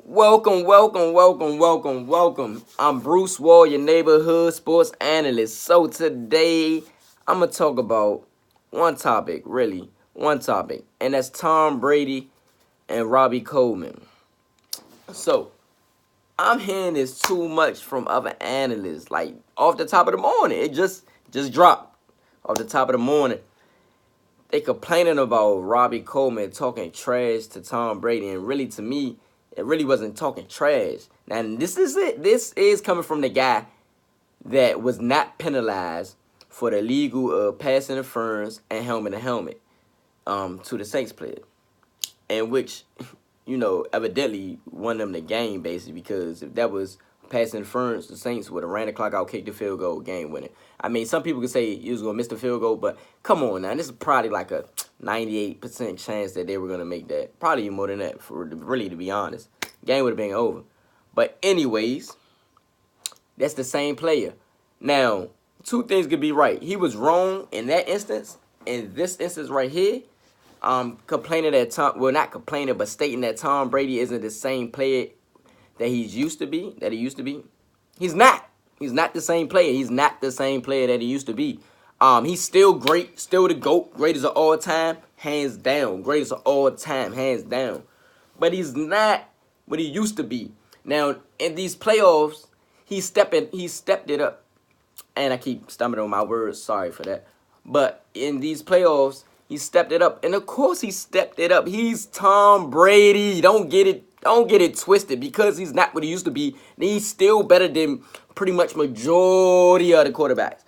Welcome. I'm Bruce Wall, your neighborhood sports analyst. So today, I'm going to talk about one topic, and that's Tom Brady and Robey-Coleman. So, I'm hearing this too much from other analysts, like off the top of the morning. It just dropped off the top of the morning. They complaining about Robey-Coleman talking trash to Tom Brady, and really, to me, it really wasn't talking trash. Now, this is it. This is coming from the guy that was not penalized for the illegal pass interference and helmet to the Saints player, in which, evidently won them the game, basically, because if that was pass interference, the Saints would have ran the clock out, kicked the field goal, game winning. I mean, some people could say he was going to miss the field goal, but come on now. This is probably like a 98% chance that they were going to make that. Probably more than that, to be honest. Game would have been over. But anyways, that's the same player. Now, two things could be right. He was wrong in that instance. In this instance right here, complaining not complaining, but stating that Tom Brady isn't the same player that he used to be. He's not. He's not the same player. He's not the same player that he used to be. He's still great, still the GOAT, greatest of all time, hands down. Greatest of all time, hands down. But he's not what he used to be. Now, in these playoffs, he stepped it up. And I keep stumbling on my words, sorry for that. But in these playoffs, he stepped it up. And of course he stepped it up. He's Tom Brady. Don't get it twisted. Because he's not what he used to be, he's still better than pretty much majority of the quarterbacks.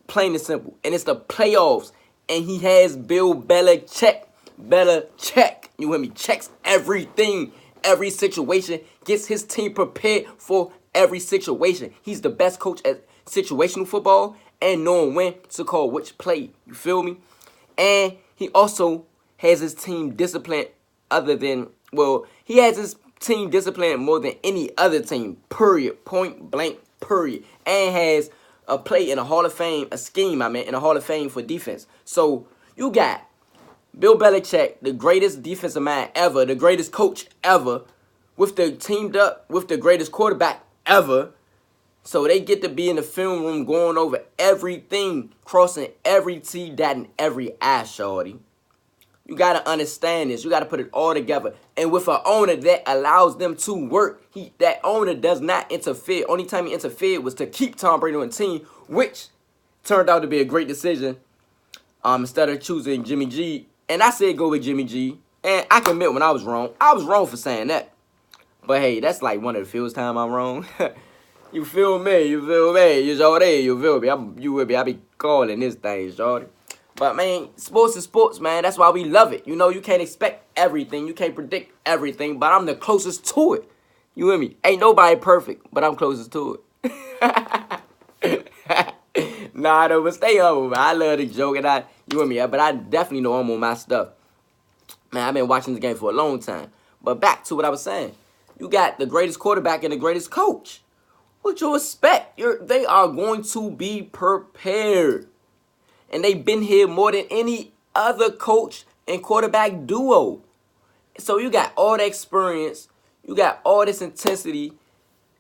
Plain and simple. And it's the playoffs. And he has Bill Belichick. You hear me? Checks everything. Every situation. Gets his team prepared for every situation. He's the best coach at situational football and knowing when to call which play. You feel me? And he also has his team disciplined he has his team disciplined more than any other team, period, point blank, period. And has a play in a Hall of Fame, in a Hall of Fame for defense. So you got Bill Belichick, the greatest defensive mind ever, the greatest coach ever, with the teamed up with the greatest quarterback ever. So they get to be in the film room going over everything, crossing every T, dotting every I, shorty. You got to understand this. You got to put it all together. And with an owner that allows them to work, that owner does not interfere. Only time he interfered was to keep Tom Brady on the team, which turned out to be a great decision. Instead of choosing Jimmy G. And I said go with Jimmy G. And I can admit when I was wrong. I was wrong for saying that. But hey, that's like one of the few times I'm wrong. You feel me? You feel me? You feel me? You with me? I be calling this thing, shorty. But, man, sports is sports, man. That's why we love it. You know, you can't expect everything. You can't predict everything. But I'm the closest to it. You with me? Ain't nobody perfect, but I'm closest to it. Nah, though, but stay humble, man. I love the joke, and you with me? But I definitely know I'm on my stuff. Man, I've been watching this game for a long time. But back to what I was saying. You got the greatest quarterback and the greatest coach. What you expect? They are going to be prepared. And they've been here more than any other coach and quarterback duo. So you got all the experience. You got all this intensity.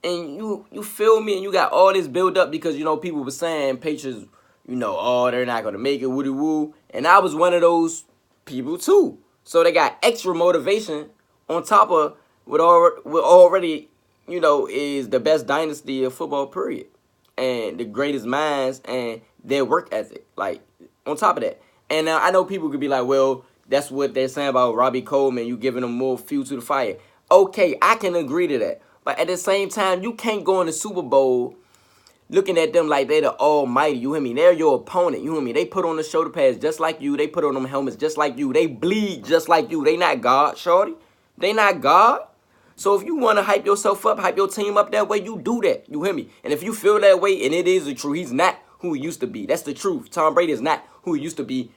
And you feel me? And you got all this build up because, people were saying Patriots, they're not going to make it, woody woo. And I was one of those people too. So they got extra motivation on top of what already, is the best dynasty of football, period. And the greatest minds and their work ethic, like, on top of that. And now I know people could be like, well, that's what they're saying about Robey-Coleman, you giving them more fuel to the fire. Okay, I can agree to that. But at the same time, you can't go in the Super Bowl looking at them like they're the almighty, you hear me? They're your opponent, you hear me? They put on the shoulder pads just like you. They put on them helmets just like you. They bleed just like you. They not God, shorty. They not God. So if you want to hype yourself up, hype your team up that way, you do that. You hear me? And if you feel that way, and it is the truth, he's not who he used to be. That's the truth. Tom Brady is not who he used to be.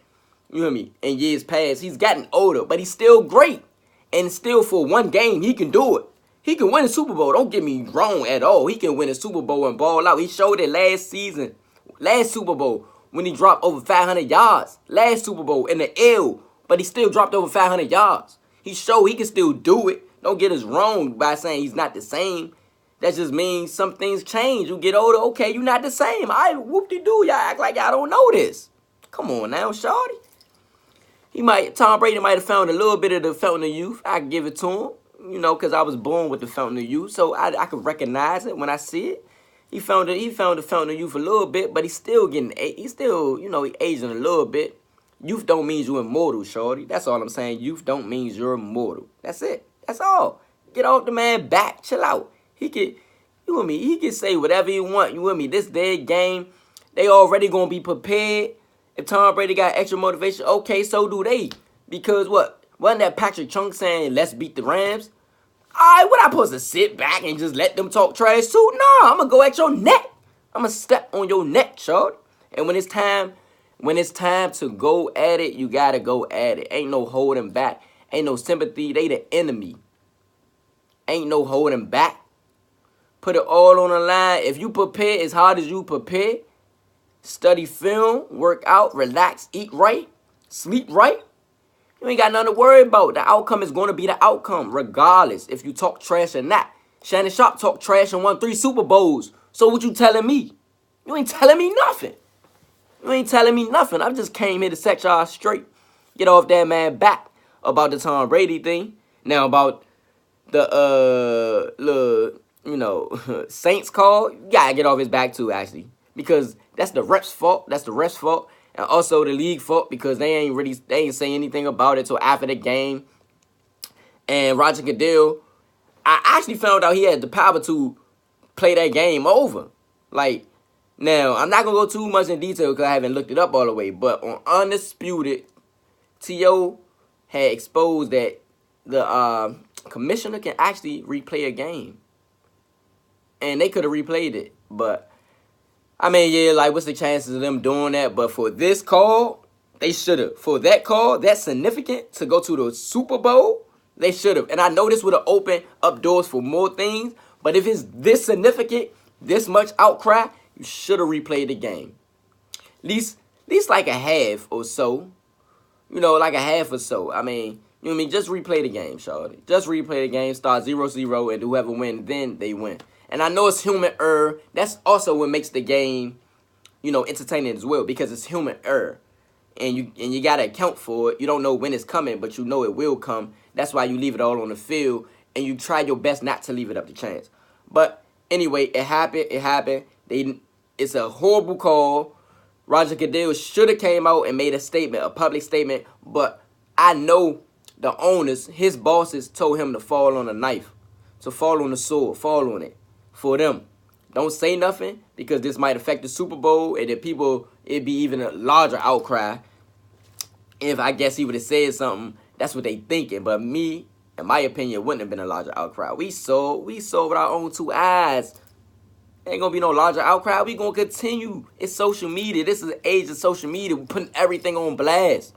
You hear me? In years past, he's gotten older, but he's still great. And still for one game, he can do it. He can win a Super Bowl. Don't get me wrong at all. He can win a Super Bowl and ball out. He showed it last Super Bowl, when he dropped over 500 yards. Last Super Bowl in the L, but he still dropped over 500 yards. He showed he can still do it. Don't get us wrong by saying he's not the same. That just means some things change. You get older, okay, you're not the same. Whoop-de-doo, y'all act like y'all don't know this. Come on now, shorty. Tom Brady might have found a little bit of the fountain of youth. I can give it to him, you know, because I was born with the fountain of youth, so I could recognize it when I see it. He found the fountain of youth a little bit, but he's still, you know, he aging a little bit. Youth don't mean you're immortal, shorty. That's all I'm saying. Youth don't mean you're immortal. That's it. That's all. Get off the man back. Chill out. He can say whatever he want. You with me? This dead game, they already gonna be prepared. If Tom Brady got extra motivation, okay, so do they. Because what? Wasn't that Patrick Chung saying, let's beat the Rams? Alright, what I supposed to sit back and just let them talk trash too? Nah, I'm gonna go at your neck. I'm gonna step on your neck, shorty. And when it's time to go at it, you gotta go at it. Ain't no holding back. Ain't no sympathy. They the enemy. Ain't no holding back. Put it all on the line. If you prepare as hard as you prepare, study film, work out, relax, eat right, sleep right, you ain't got nothing to worry about. The outcome is going to be the outcome, regardless if you talk trash or not. Shannon Sharp talked trash and won 3 Super Bowls. So what you telling me? You ain't telling me nothing. You ain't telling me nothing. I just came here to set y'all straight. Get off that man back about the Tom Brady thing. Now about the you know, Saints call, you gotta get off his back too, actually. Because that's the ref's fault. That's the ref's fault. And also the league fault because they ain't say anything about it till after the game. And Roger Goodell, I actually found out he had the power to play that game over. Like, now, I'm not going to go too much in detail because I haven't looked it up all the way. But on Undisputed, T.O. had exposed that the commissioner can actually replay a game. And they could have replayed it. But, I mean, yeah, like, what's the chances of them doing that? But for this call, they should have. For that call, that's significant to go to the Super Bowl, they should have. And I know this would have opened up doors for more things. But if it's this significant, this much outcry, you should have replayed the game. At least like a half or so. You know, like a half or so. I mean, you know what I mean? Just replay the game, shawty. Just replay the game. Start 0-0, and whoever wins, then they win. And I know it's human error. That's also what makes the game, you know, entertaining as well, because it's human error. And you got to account for it. You don't know when it's coming, but you know it will come. That's why you leave it all on the field, and you try your best not to leave it up to chance. But anyway, it happened. It happened. It's a horrible call. Roger Goodell should have came out and made a statement, a public statement. But I know the owners, his bosses, told him to fall on a knife, to fall on the sword, fall on it for them. Don't say nothing because this might affect the Super Bowl, and then it'd be even a larger outcry. If I guess he would have said something, that's what they thinking. But me, in my opinion, wouldn't have been a larger outcry. We saw with our own 2 eyes. Ain't gonna be no larger outcry. We gonna continue. It's social media. This is the age of social media. We're putting everything on blast.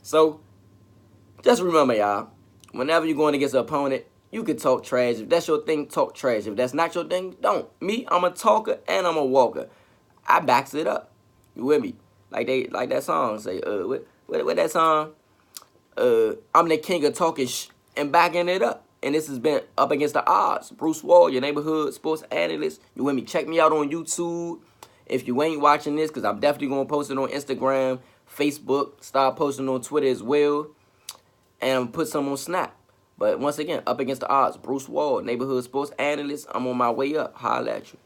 So, just remember, y'all, whenever you're going against an opponent, you can talk trash. If that's your thing, talk trash. If that's not your thing, don't. Me, I'm a talker and I'm a walker. I backs it up. You with me? Like that song say, what that song? I'm the king of talking and backing it up. And this has been Up Against the Odds. Bruce Wall, your neighborhood sports analyst. You with me? Check me out on YouTube. If you ain't watching this, because I'm definitely going to post it on Instagram, Facebook, start posting on Twitter as well. And I'm going to put some on Snap. But once again, Up Against the Odds. Bruce Wall, neighborhood sports analyst. I'm on my way up. Holla at you.